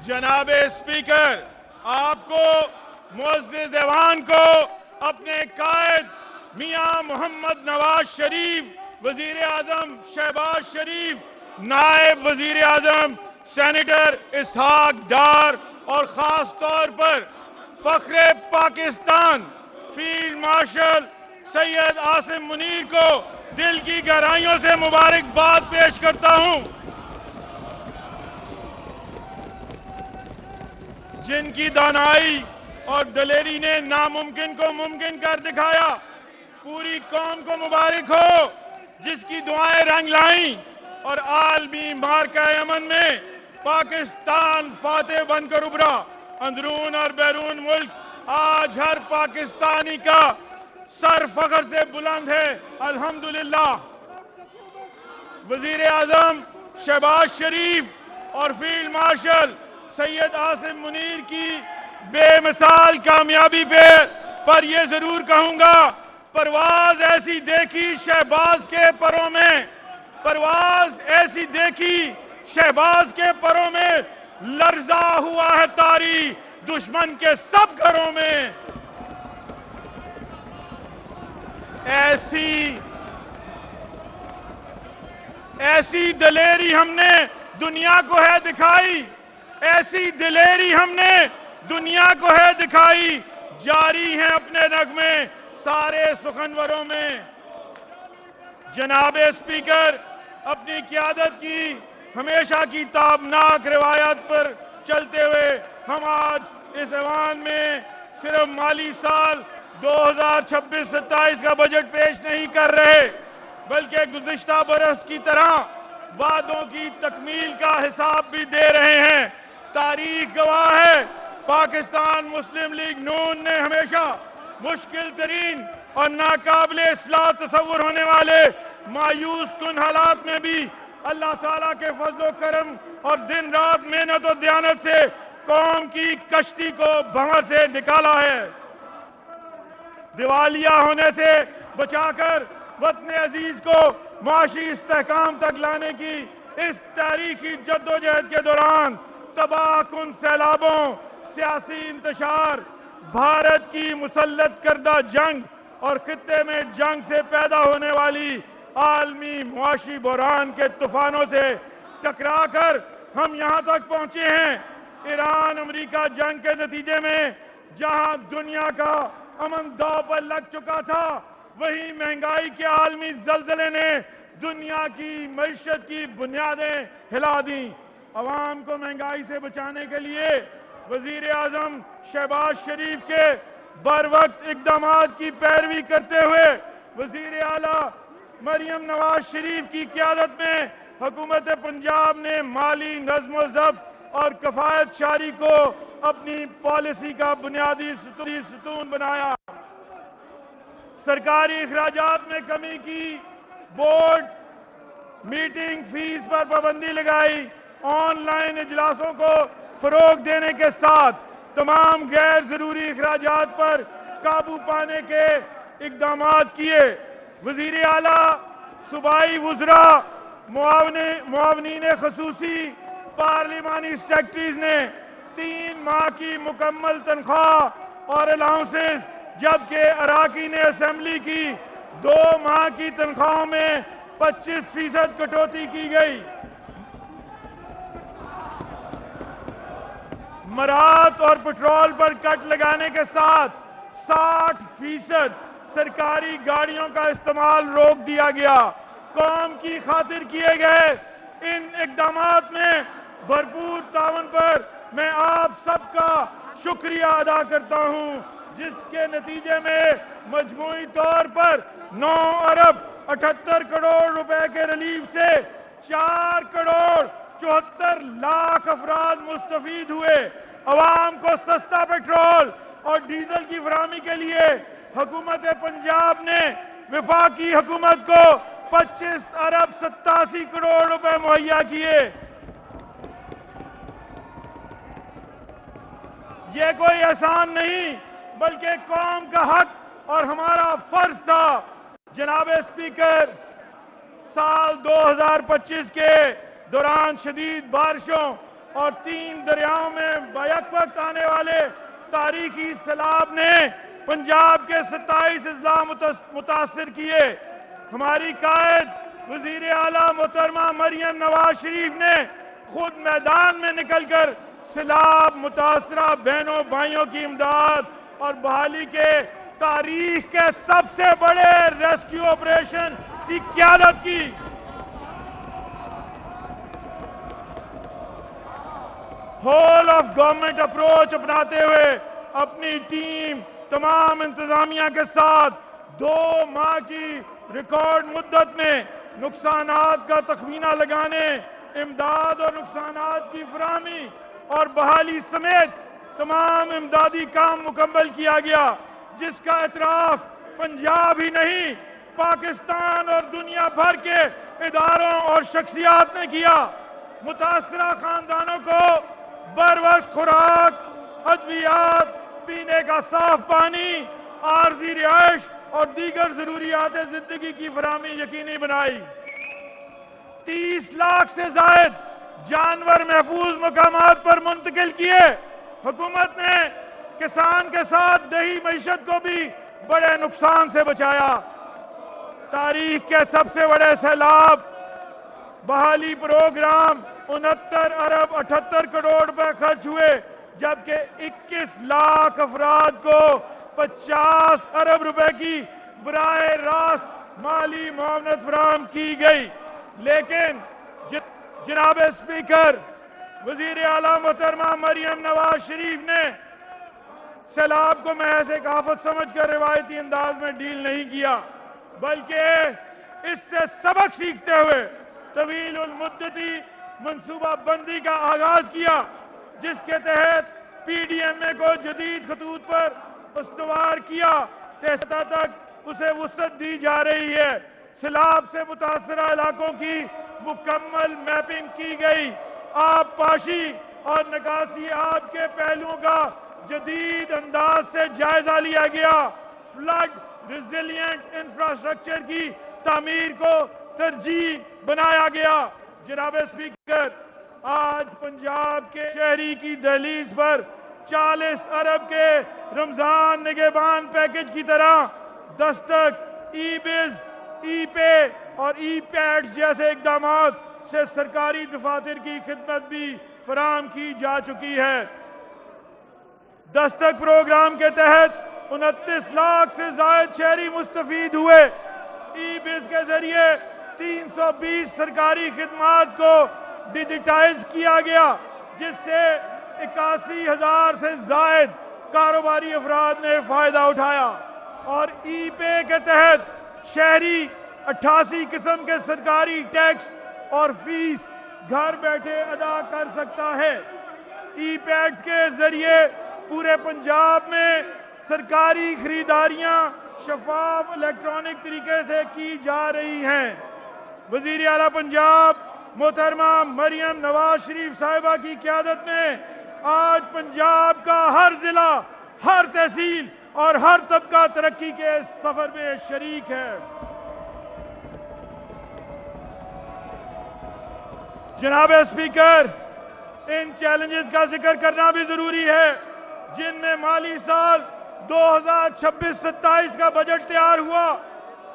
जनाब स्पीकर, आपको मुअज़्ज़िज़ ऐवान को अपने कायद मियां मोहम्मद नवाज शरीफ, वजीर आजम शहबाज शरीफ, नायब वजीर आजम सेनेटर इसहाक डार और ख़ास तौर पर फ़ख्रे पाकिस्तान फील्ड मार्शल सैयद आसिम मुनीर को दिल की गहराइयों से मुबारकबाद पेश करता हूं, जिनकी दानाई और दलेरी ने नामुमकिन को मुमकिन कर दिखाया। पूरी कौम को मुबारक हो, जिसकी दुआएं रंग लाई और आलमी मार्का अमन में पाकिस्तान फातेह बनकर उभरा। अंदरून और बैरून मुल्क आज हर पाकिस्तानी का सर फख्र से बुलंद है, अल्हम्दुलिल्लाह। वजीर आजम शहबाज शरीफ और फील्ड मार्शल सैयद आसिम मुनीर की बेमिसाल कामयाबी पर यह जरूर कहूंगा, परवाज ऐसी देखी शहबाज के परों में, परवाज ऐसी देखी शहबाज के परों में, लर्जा हुआ है तारी दुश्मन के सब घरों में। ऐसी दलेरी हमने दुनिया को है दिखाई, ऐसी दिलेरी हमने दुनिया को है दिखाई। जारी हैं अपने नगमे सारे सुखनवरों में। जनाब स्पीकर, अपनी क़यादत की हमेशा की ताबनाक रिवायत पर चलते हुए हम आज इस ऐवान में सिर्फ माली साल 2026-27 का बजट पेश नहीं कर रहे, बल्कि गुज़िश्ता बरस की तरह वादों की तकमील का हिसाब भी दे रहे हैं। तारीख गवाह है, पाकिस्तान मुस्लिम लीग नून ने हमेशा मुश्किल तरीन और नाकाबिले इस्लाह तसव्वुर होने वाले मायूस कुन हालात में भी अल्लाह ताला के फजलो करम और दिन रात मेहनत और दयानत से कौम की कश्ती को भंवर से निकाला है। दिवालिया होने से बचाकर वतन अजीज को माशी इस्तेहकाम तक लाने की इस तारीखी जद्दोजहद के दौरान तबाहकुन सैलाबों, सियासी इंतशार, भारत की मुसल्लत करदा जंग और खित्ते में जंग से पैदा होने वाली आलमी मुआशी बहरान के तूफानों से टकराकर हम यहाँ तक पहुँचे हैं। ईरान अमेरिका जंग के नतीजे में जहाँ दुनिया का अमन दांव पर लग चुका था, वहीं महंगाई के आलमी जल्जले ने दुनिया की मईशत की बुनियादें हिला दी। अवाम को महंगाई से बचाने के लिए वजीर आजम शहबाज शरीफ के बरवक्त इक़दामात की पैरवी करते हुए वजीर आला मरियम नवाज शरीफ की क़यादत में हुकूमत पंजाब ने माली नज़्म ज़ब्त और कफ़ायत शारी को अपनी पॉलिसी का बुनियादी सतून बनाया। सरकारी अखराजात में कमी की, बोर्ड मीटिंग फीस पर पाबंदी लगाई, ऑनलाइन इजलासों को फरोग देने के साथ तमाम गैर जरूरी अखराजात पर काबू पाने के इक़दामात किए। वज़ीर आला, सूबाई वुज़रा, मुआवनीन खसूसी, पार्लिमानी सेक्रेटरीज ने 3 माह की मुकम्मल तनख्वाह और अलाउंसेस, जबकि अराकीन असेंबली की 2 माह की तनख्वाहों में 25% कटौती की गई। मरात और पेट्रोल पर कट लगाने के साथ 60% सरकारी गाड़ियों का इस्तेमाल रोक दिया गया। कौम की खातिर किए गए इन इक़दामात में भरपूर तावन पर मैं आप सबका शुक्रिया अदा करता हूं, जिसके नतीजे में मजमूई तौर पर 9 अरब 78 करोड़ रुपए के रिलीफ से 4 करोड़ 74 लाख अफराद मुस्तफीद हुए। अवाम को सस्ता पेट्रोल और डीजल की फराहमी के लिए हुकूमत पंजाब ने वफाकी हुकूमत को 25 अरब 87 करोड़ रुपए मुहैया किए। ये कोई एहसान नहीं, बल्कि कौम का हक और हमारा फर्ज था। जनाब स्पीकर, साल 2025 के दौरान शदीद बारिशों और 3 दरियाओं में बैक वक्त आने वाले तारीखी सैलाब ने पंजाब के 27 अजला मुतासर किए। हमारी कायद वजीर आला मोहतरमा मरियम नवाज शरीफ ने खुद मैदान में निकलकर सैलाब मुतासरा बहनों भाइयों की इमदाद और बहाली के तारीख के सबसे बड़े रेस्क्यू ऑपरेशन की क़यादत की। होल ऑफ गवर्नमेंट अप्रोच अपनाते हुए अपनी टीम तमाम इंतजामिया के साथ 2 माह की रिकॉर्ड मुद्दत में नुकसानात का तखमीना लगाने, इमदाद और नुकसानात की फराहमी और बहाली समेत तमाम इमदादी काम मुकम्मल किया गया, जिसका एतराफ पंजाब ही नहीं पाकिस्तान और दुनिया भर के इदारों और शख्सियात ने किया। मुतासरा खानदानों को बर वक्त खुराक, अद्वियात, पीने का साफ पानी, आर्जी रिहाइश और दीगर जरूरियात जिंदगी की फराहमी यकीनी बनाई। 30 लाख से जायद जानवर महफूज मकामात पर मुंतकिल किए। हुकूमत ने किसान के साथ दही मईशत को भी बड़े नुकसान से बचाया। तारीख के सबसे बड़े सैलाब बहाली प्रोग्राम 69 अरब 78 करोड़ रुपए खर्च हुए, जबकि 21 लाख अफराद को 50 अरब रुपए की बराह रास्त माली मुआवनत फराहम की गई। लेकिन जनाब स्पीकर वजीर आला मोहतरमा मरियम नवाज शरीफ ने सैलाब को महज एक आफत समझकर रिवायती अंदाज में डील नहीं किया, बल्कि इससे सबक सीखते हुए तवील उल मुद्दती मनसूबा बंदी का आगाज किया, जिसके तहत PDMA को जदीद खतूत पर उस्तवार किया तक उसे वुसअत दी जा रही है। सैलाब से मुतासरा इलाकों की मुकम्मल मैपिंग की गई। आब पाशी और निकासी आब के पहलुओं का जदीद अंदाज से जायजा लिया गया। फ्लड रेजिलिएंट इंफ्रास्ट्रक्चर की तामीर को तरजीह बनाया गया। जनाब स्पीकर, आज पंजाब के शहरी की दहलीज पर 40 अरब के रमजान निगहबान पैकेज की तरह दस्तक, ई-बिज़, ई-पे और ई-पैड्स जैसे इकदाम से सरकारी दफातर की खिदमत भी फराहम की जा चुकी है। दस्तक प्रोग्राम के तहत 29 लाख से ज्यादा शहरी मुस्तफीद हुए। ई-बिज़ के जरिए 320 सरकारी खिदमात को डिजिटाइज किया गया, जिससे 81,000 से जायद कारोबारी अफराद ने फायदा उठाया। और ई-पे के तहत शहरी 88 किस्म के सरकारी टैक्स और फीस घर बैठे अदा कर सकता है। ई-पैड्स के जरिए पूरे पंजाब में सरकारी खरीदारियां शफाफ इलेक्ट्रॉनिक तरीके से की जा रही हैं। वजीर आला पंजाब मोहतरमा मरियम नवाज शरीफ साहिबा की क़यादत में आज पंजाब का हर जिला, हर तहसील और हर तबका तरक्की के सफर में शरीक है। जनाब स्पीकर, इन चैलेंजेस का जिक्र करना भी जरूरी है, जिनमें माली साल 2026-27 का बजट तैयार हुआ।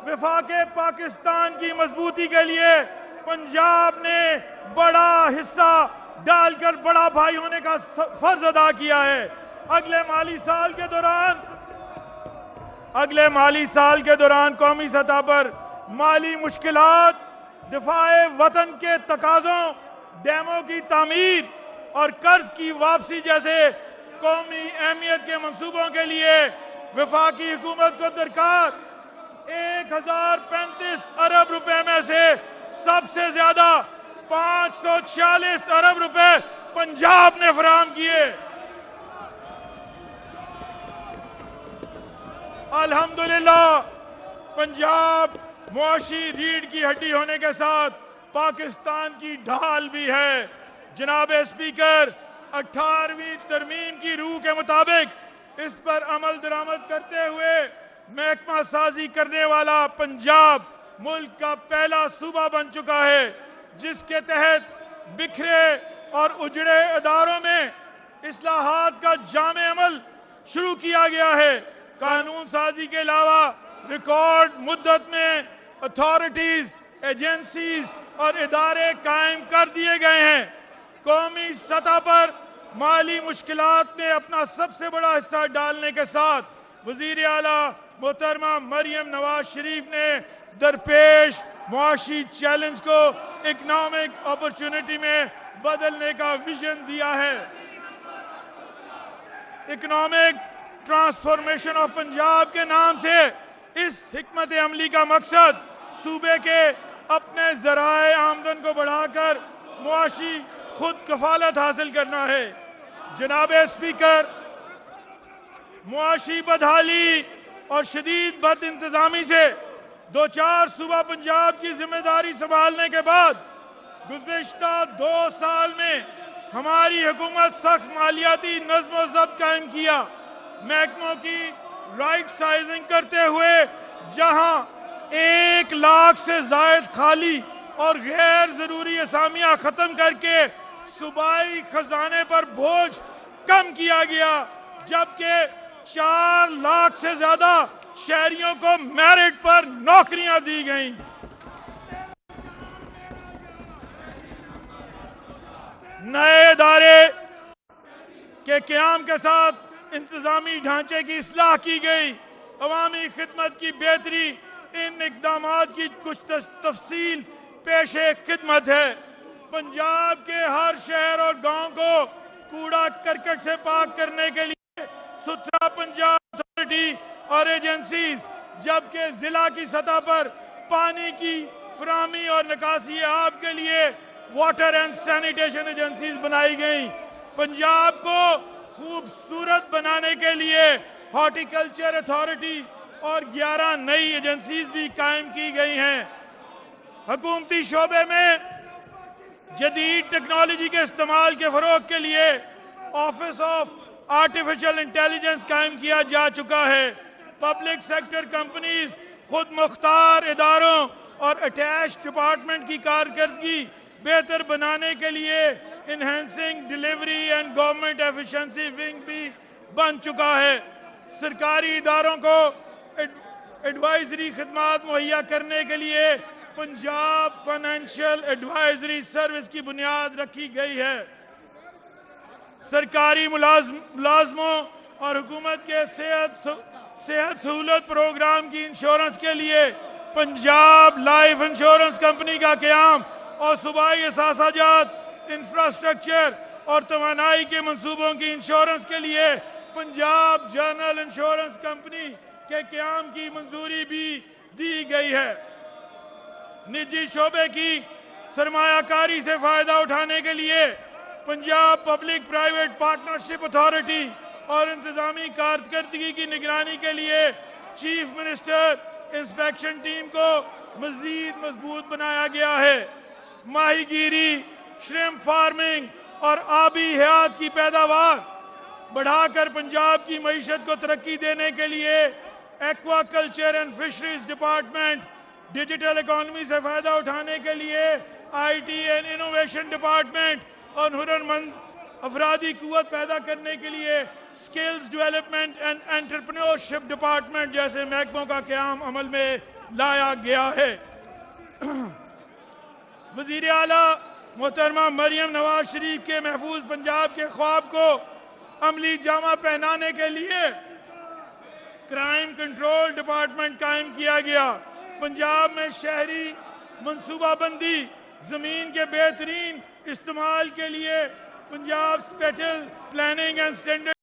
विफाके पाकिस्तान की मजबूती के लिए पंजाब ने बड़ा हिस्सा डालकर बड़ा भाई होने का फर्ज अदा किया है। अगले माली साल के दौरान कौमी सतह पर माली मुश्किलात, दिफाए वतन के तकाजों, डैमों की तामीर और कर्ज की वापसी जैसे कौमी अहमियत के मंसूबों के लिए वफाकी हुकूमत को दरकार 1035 अरब रुपए में से सबसे ज्यादा 546 अरब रुपए पंजाब ने फराहम किए। अल्हम्दुलिल्लाह, पंजाब मुआशी रीढ़ की हड्डी होने के साथ पाकिस्तान की ढाल भी है। जनाब स्पीकर, 18वीं तरमीम की रूह के मुताबिक इस पर अमल दरामद करते हुए महकमा साजी करने वाला पंजाब मुल्क का पहला सूबा बन चुका है, जिसके तहत बिखरे और उजड़े अदारों में इस्लाहात का जामे अमल शुरू किया गया है। कानून साजी के अलावा रिकॉर्ड मुद्दत में अथॉरिटीज, एजेंसीज और इदारे कायम कर दिए गए हैं। कौमी सतह पर माली मुश्किलात में अपना सबसे बड़ा हिस्सा डालने के साथ वजीर आला मोहतरमा मरियम नवाज शरीफ ने दरपेश मुआशी चैलेंज को इकोनॉमिक अपॉर्चुनिटी में बदलने का विजन दिया है। इकोनॉमिक ट्रांसफॉर्मेशन ऑफ पंजाब के नाम से इस हिकमत अमली का मकसद सूबे के अपने जराए आमदन को बढ़ाकर मुआशी खुद कफालत हासिल करना है। जनाब स्पीकर, मुआशी बदहाली और शदीद बद इंतजामी से दो चार सूबा पंजाब की जिम्मेदारी संभालने के बाद गुज़िश्ता 2 साल में हमारी हुकूमत सख्त मालियाती नज़्म व ज़ब्त कायम किया। महकमों की राइट साइजिंग करते हुए जहां 1 लाख से जायद खाली और गैर जरूरी असामियां खत्म करके सूबाई खजाने पर बोझ कम किया गया, जबकि 4 लाख से ज्यादा शहरियों को मेरिट पर नौकरियां दी गईं। नए इदारे के क़याम के साथ इंतजामी ढांचे की इस्लाह की गई। अवामी खिदमत की बेहतरी इन इकदामात की कुछ तफसील पेशे खिदमत है। पंजाब के हर शहर और गांव को कूड़ा करकट से पाक करने के लिए सुथरा पंजाब अथॉरिटी और एजेंसीज, जबकि जिला की सतह पर पानी की फराहमी और निकासी आब के लिए वाटर एंड सैनिटेशन एजेंसीज बनाई गई। पंजाब को खूबसूरत बनाने के लिए हॉर्टिकल्चर अथॉरिटी और 11 नई एजेंसीज भी कायम की गई हैं। हुकूमती शोबे में जदीद टेक्नोलॉजी के इस्तेमाल के फरोग के लिए ऑफिस ऑफ आर्टिफिशियल इंटेलिजेंस कायम किया जा चुका है। पब्लिक सेक्टर कंपनीज खुद मुख्तार इदारों और अटैच डिपार्टमेंट की कारकर्दगी बेहतर बनाने के लिए enhancing delivery and government efficiency wing भी बन चुका है। सरकारी इदारों को एडवाइजरी खिदमात मुहैया करने के लिए पंजाब फाइनेंशियल एडवाइजरी सर्विस की बुनियाद रखी गई है। सरकारी मुलाजमों और हुकूमत के सेहत सहूलत प्रोग्राम की इंश्योरेंस के लिए पंजाब लाइफ इंश्योरेंस कंपनी का क़याम और सूबाई असासाजात, इंफ्रास्ट्रक्चर और तवानाई के मंसूबों की इंश्योरेंस के लिए पंजाब जनरल इंश्योरेंस कंपनी के क़याम की मंजूरी भी दी गई है। निजी शोबे की सरमायाकारी से फायदा उठाने के लिए Punjab public private partnership authority और इंतजामी कारकर्दगी की निगरानी के लिए चीफ मिनिस्टर इंस्पेक्शन टीम को मजीद मजबूत बनाया गया है। माहीगीरी, श्रिम्प फार्मिंग और आबी हयात की पैदावार बढ़ाकर पंजाब की मईशत को तरक्की देने के लिए aquaculture and fisheries department, digital economy से फायदा उठाने के लिए IT एंड इनोवेशन डिपार्टमेंट और हुनरमंद अफरादी कुव्वत पैदा करने के लिए skills development and entrepreneurship department जैसे महकमों का क़याम अमल में लाया गया है। वज़ीर आला मोहतरमा मरियम नवाज शरीफ के महफूज पंजाब के ख्वाब को अमली जामा पहनाने के लिए क्राइम कंट्रोल डिपार्टमेंट कायम किया गया। पंजाब में शहरी मनसूबाबंदी, जमीन के बेहतरीन इस्तेमाल के लिए Punjab special planning and standard